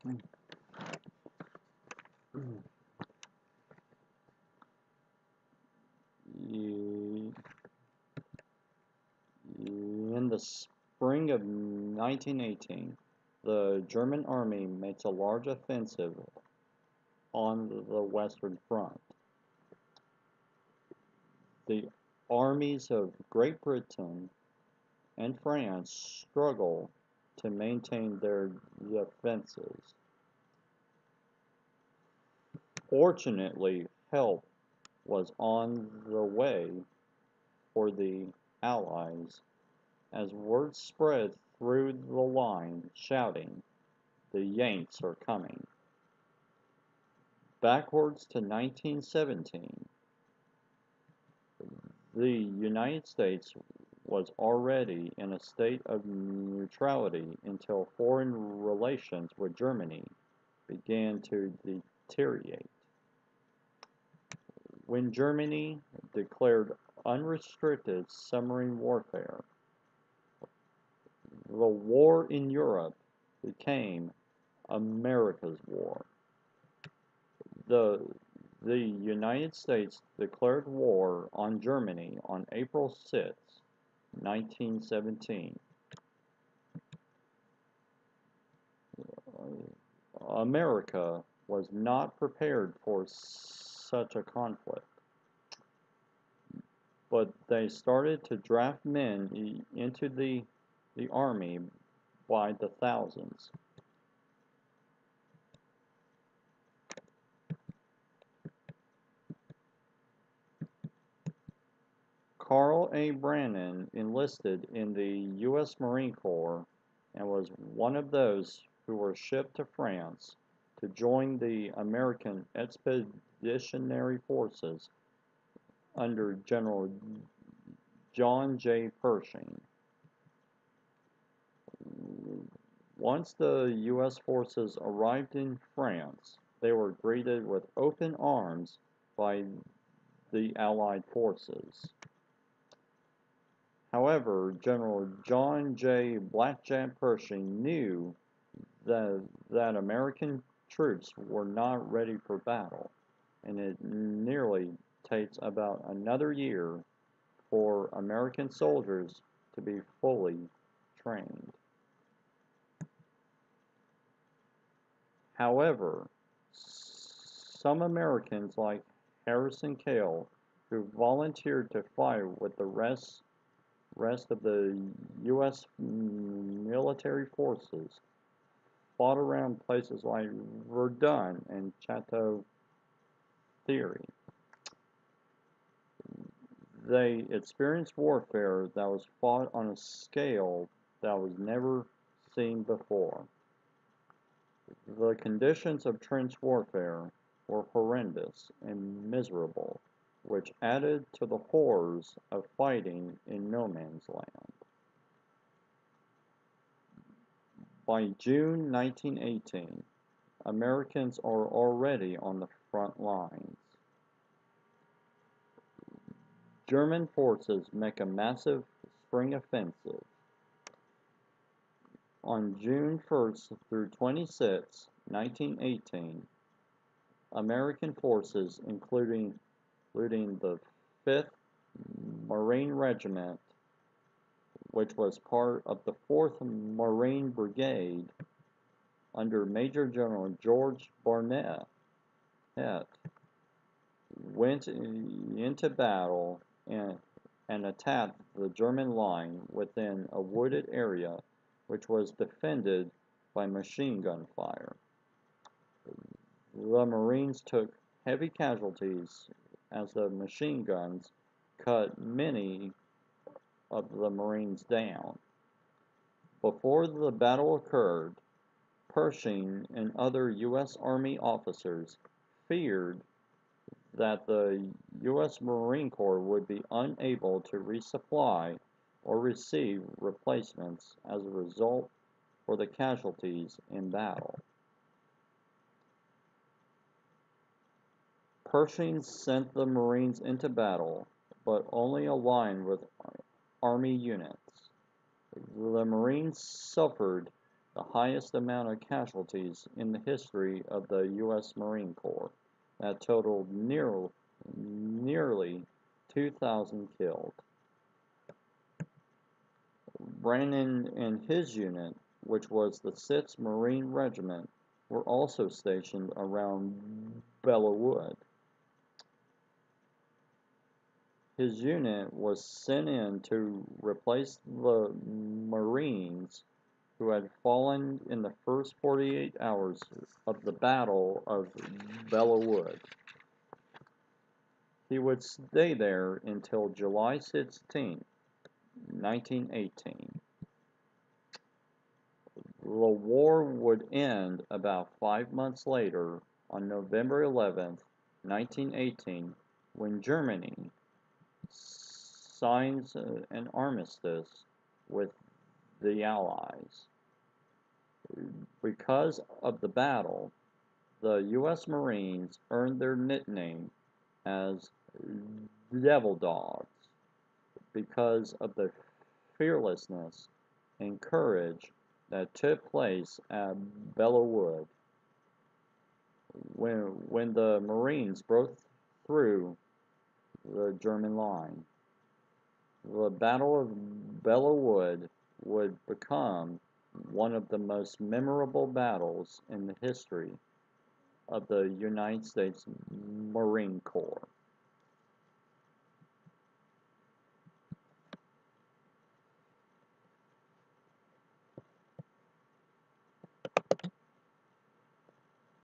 In the spring of 1918, the German army makes a large offensive on the Western Front. The armies of Great Britain and France struggle to maintain their defenses. Fortunately, help was on the way for the Allies as word spread through the line shouting, "The Yanks are coming." Backwards to 1917, the United States was already in a state of neutrality until foreign relations with Germany began to deteriorate. When Germany declared unrestricted submarine warfare, the war in Europe became America's war. The, the United States declared war on Germany on April 6, 1917. America was not prepared for such a conflict, but they started to draft men into the army by the thousands. Carl A. Brannan enlisted in the U.S. Marine Corps and was one of those who were shipped to France to join the American Expeditionary Forces under General John J. Pershing. Once the U.S. forces arrived in France, they were greeted with open arms by the Allied forces. However, General John J. Blackjack Pershing knew that American troops were not ready for battle, and it nearly takes about another year for American soldiers to be fully trained. However, some Americans like Harrison Cale, who volunteered to fight with the rest of the U.S. military forces, fought around places like Verdun and Chateau Thierry. They experienced warfare that was fought on a scale that was never seen before. The conditions of trench warfare were horrendous and miserable, which added to the horrors of fighting in no man's land. By June 1918, Americans are already on the front lines. German forces make a massive spring offensive. On June 1st through 26, 1918, American forces, including the 5th Marine Regiment, which was part of the 4th Marine Brigade under Major General George Barnett, went into battle and attacked the German line within a wooded area which was defended by machine gun fire. The Marines took heavy casualties as the machine guns cut many of the Marines down. Before the battle occurred, Pershing and other U.S. Army officers feared that the U.S. Marine Corps would be unable to resupply or receive replacements as a result for the casualties in battle. Pershing sent the Marines into battle, but only aligned with Army units. The Marines suffered the highest amount of casualties in the history of the U.S. Marine Corps that totaled nearly 2,000 killed. Brannan and his unit, which was the 6th Marine Regiment, were also stationed around Belleau Wood. His unit was sent in to replace the Marines who had fallen in the first 48 hours of the Battle of Belleau Wood. He would stay there until July 16, 1918. The war would end about 5 months later on November 11, 1918, when Germany signs an armistice with the Allies. Because of the battle, the U.S. Marines earned their nickname as Devil Dogs because of the fearlessness and courage that took place at Belleau Wood when the Marines broke through the German line. The Battle of Belleau Wood would become one of the most memorable battles in the history of the United States Marine Corps.